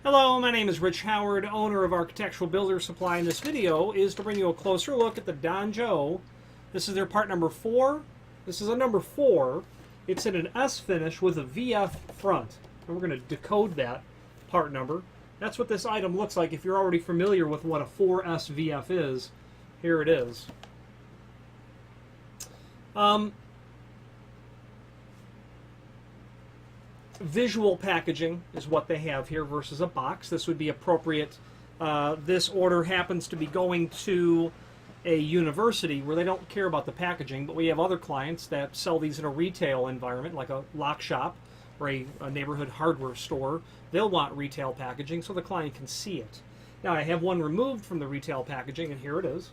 Hello, my name is Rich Howard, owner of Architectural Builder Supply, and this video is to bring you a closer look at the Donjo. This is their part number 4. This is a number 4. It's in an S finish with a VF front. And we're going to decode that part number. That's what this item looks like. If you're already familiar with what a 4S VF is, here it is. Visual packaging is what they have here versus a box. This would be appropriate. This order happens to be going to a university where they don't care about the packaging, but we have other clients that sell these in a retail environment, like a lock shop or a neighborhood hardware store. They'll want retail packaging so the client can see it. Now, I have one removed from the retail packaging, and here it is.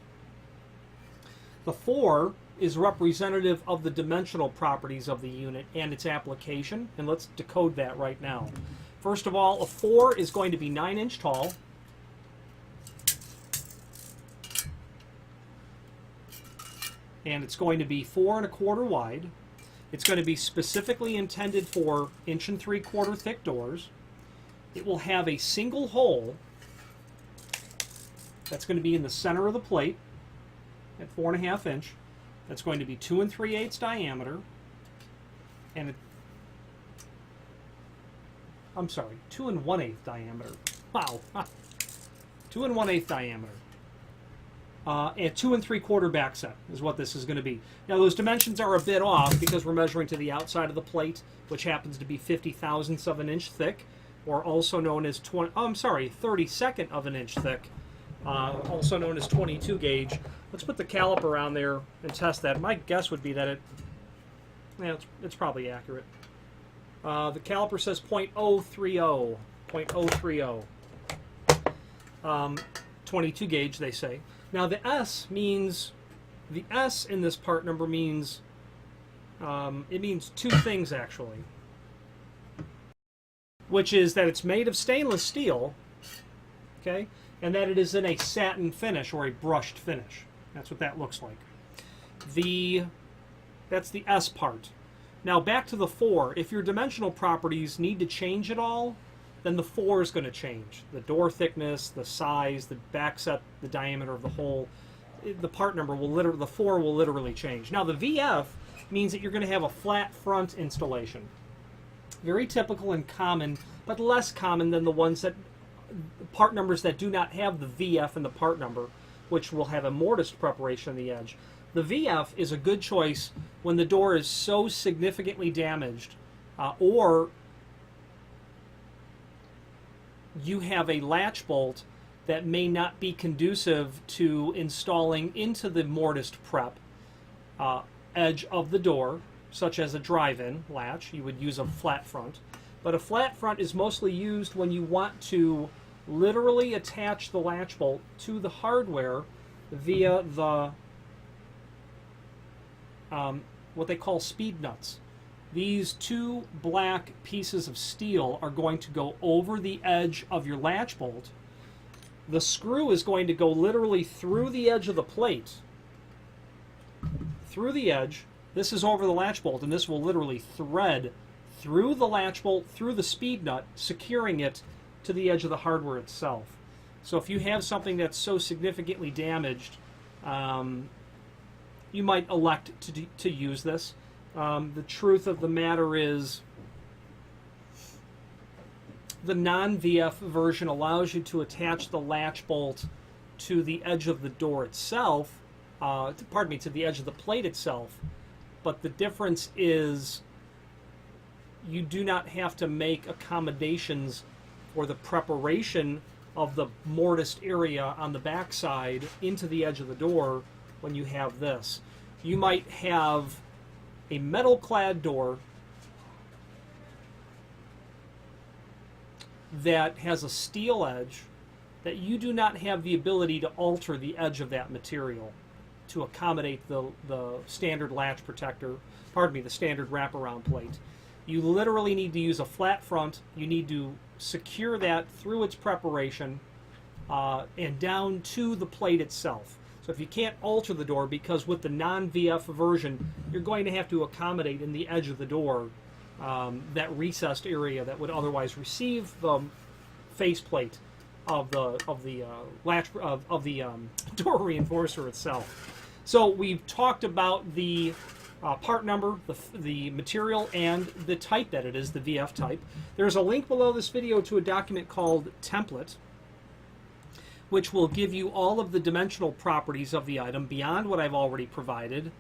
The 4 is representative of the dimensional properties of the unit and its application, and let's decode that right now. First of all, a 4 is going to be 9 inch tall. And it's going to be 4 1/4 wide. It's going to be specifically intended for 1 3/4 thick doors. It will have a single hole that's going to be in the center of the plate at 4 1/2 inch. That's going to be 2 3/8 diameter, and 2 1/8 diameter. Wow, 2 1/8 diameter. And 2 3/4 back set is what this is going to be. Now those dimensions are a bit off because we're measuring to the outside of the plate, which happens to be 50 thousandths of an inch thick, or also known as 32nd of an inch thick. Also known as 22 gauge. Let's put the caliper on there and test that. My guess would be that it's probably accurate. The caliper says 0.030. 0.030. 22 gauge, they say. Now the S in this part number means, it means two things actually. Which is that it's made of stainless steel, okay? And that it is in a satin finish or a brushed finish. That's what that looks like. That's the S part. Now back to the 4. If your dimensional properties need to change at all, then the 4 is going to change. The door thickness, the size, the back set, the diameter of the hole. The part number will the 4 will literally change. Now the VF means that you're going to have a flat front installation. Very typical and common, but less common than the ones that part numbers that do not have the VF in the part number, which will have a mortised preparation on the edge. The VF is a good choice when the door is so significantly damaged, or you have a latch bolt that may not be conducive to installing into the mortised prep edge of the door, such as a drive-in latch. You would use a flat front. But a flat front is mostly used when you want to literally attach the latch bolt to the hardware via the what they call speed nuts. These two black pieces of steel are going to go over the edge of your latch bolt. The screw is going to go literally through the edge of the plate, through the edge. This is over the latch bolt, and this will literally thread through the latch bolt, through the speed nut, securing it to the edge of the hardware itself. So if you have something that's so significantly damaged, you might elect to use this. The truth of the matter is the non-VF version allows you to attach the latch bolt to the edge of the door itself, to the edge of the plate itself, but the difference is you do not have to make accommodations for the preparation of the mortised area on the backside into the edge of the door when you have this. You might have a metal-clad door that has a steel edge that you do not have the ability to alter the edge of that material to accommodate the standard latch protector, the standard wraparound plate. You literally need to use a flat front. You need to secure that through its preparation and down to the plate itself. So if you can't alter the door, because with the non-VF version, you're going to have to accommodate in the edge of the door that recessed area that would otherwise receive the faceplate of the latch of the door reinforcer itself. So we've talked about the part number, the material, and the type that it is, the VF type. There's a link below this video to a document called Template, which will give you all of the dimensional properties of the item beyond what I've already provided.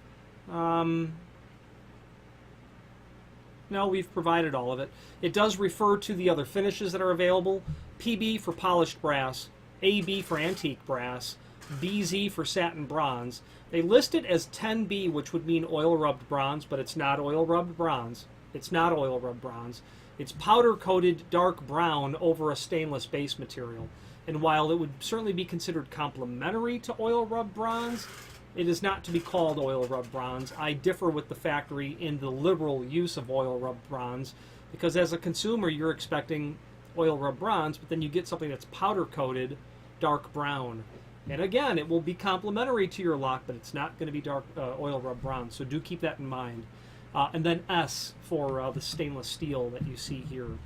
No, we've provided all of it. It does refer to the other finishes that are available. PB for polished brass, AB for antique brass, BZ for satin bronze. They list it as 10B, which would mean oil-rubbed bronze, but it's not oil-rubbed bronze. It's not oil-rubbed bronze. It's powder-coated dark brown over a stainless base material. And while it would certainly be considered complementary to oil-rubbed bronze, it is not to be called oil-rubbed bronze. I differ with the factory in the liberal use of oil-rubbed bronze, because as a consumer, you're expecting oil-rubbed bronze, but then you get something that's powder-coated dark brown. And again, it will be complementary to your lock, but it's not going to be dark oil-rubbed bronze, so do keep that in mind. And then S for the stainless steel that you see here.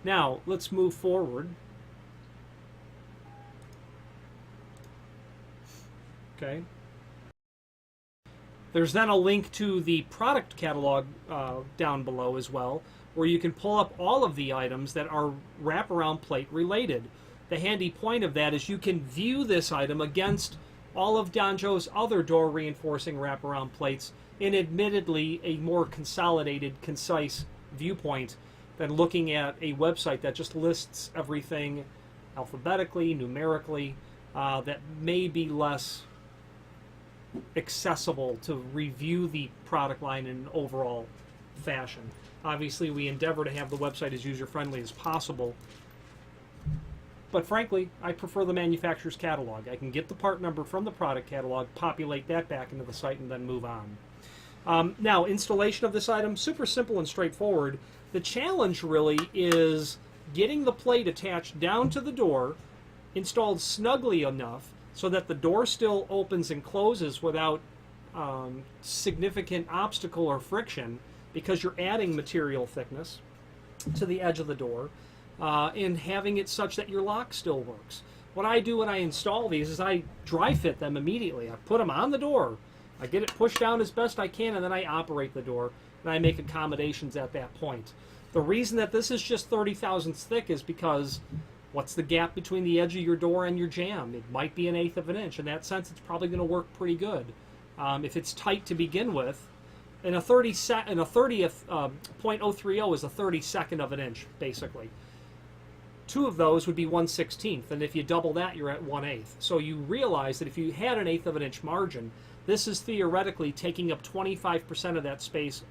Now, let's move forward. Okay. There's then a link to the product catalog down below as well, where you can pull up all of the items that are wraparound plate related. The handy point of that is you can view this item against all of Danjo's other door reinforcing wraparound plates in admittedly a more consolidated, concise viewpoint than looking at a website that just lists everything alphabetically, numerically, that may be less accessible to review the product line in an overall fashion. Obviously, we endeavor to have the website as user-friendly as possible, but frankly, I prefer the manufacturer's catalog. I can get the part number from the product catalog, populate that back into the site, and then move on. Now, installation of this item, super simple and straightforward. The challenge really is getting the plate attached down to the door, installed snugly enough so that the door still opens and closes without significant obstacle or friction, because you're adding material thickness to the edge of the door, and having it such that your lock still works. What I do when I install these is I dry fit them immediately. I put them on the door, I get it pushed down as best I can, and then I operate the door, and I make accommodations at that point. The reason that this is just 30 thousandths thick is because what's the gap between the edge of your door and your jamb? It might be 1/8 of an inch. In that sense, it's probably going to work pretty good. If it's tight to begin with, and a 30th 0.030 is a 32nd of an inch, basically. Two of those would be 1/16, and if you double that, you're at 1/8. So you realize that if you had 1/8 of an inch margin, this is theoretically taking up 25% of that space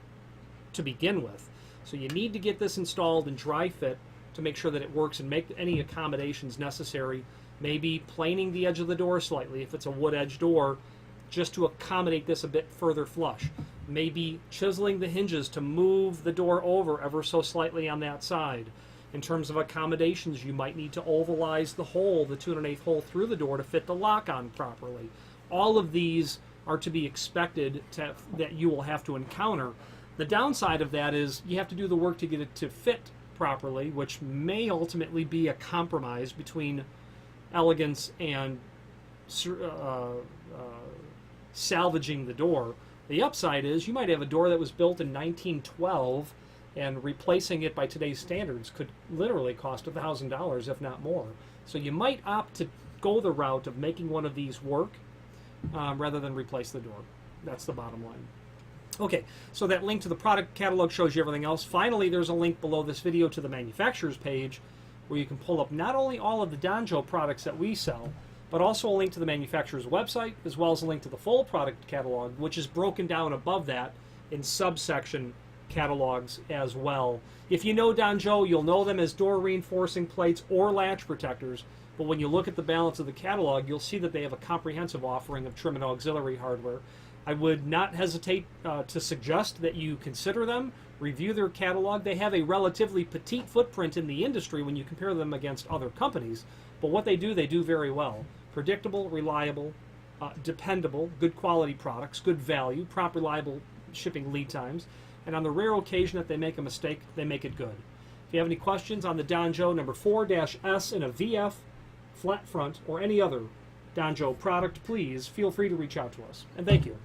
to begin with. So you need to get this installed and dry fit to make sure that it works and make any accommodations necessary. Maybe planing the edge of the door slightly if it's a wood edge door, just to accommodate this a bit further flush. Maybe chiseling the hinges to move the door over ever so slightly on that side. In terms of accommodations, you might need to ovalize the hole, the 2 1/8 hole through the door to fit the lock on properly. All of these are to be expected that you will have to encounter. The downside of that is you have to do the work to get it to fit properly, which may ultimately be a compromise between elegance and salvaging the door. The upside is you might have a door that was built in 1912, and replacing it by today's standards could literally cost $1,000, if not more. So you might opt to go the route of making one of these work rather than replace the door. That's the bottom line. Okay, so that link to the product catalog shows you everything else. Finally, there's a link below this video to the manufacturer's page where you can pull up not only all of the Danjo products that we sell, but also a link to the manufacturer's website, as well as a link to the full product catalog, which is broken down above that in subsection catalogs as well. If you know Danjo, you'll know them as door reinforcing plates or latch protectors, but when you look at the balance of the catalog, you'll see that they have a comprehensive offering of trim and auxiliary hardware. I would not hesitate to suggest that you consider them, review their catalog. They have a relatively petite footprint in the industry when you compare them against other companies, but what they do very well. Predictable, reliable, dependable, good quality products, good value, proper reliable shipping lead times, and on the rare occasion that they make a mistake, they make it good. If you have any questions on the Donjo number 4-S in a VF, flat front, or any other Donjo product, please feel free to reach out to us. And thank you.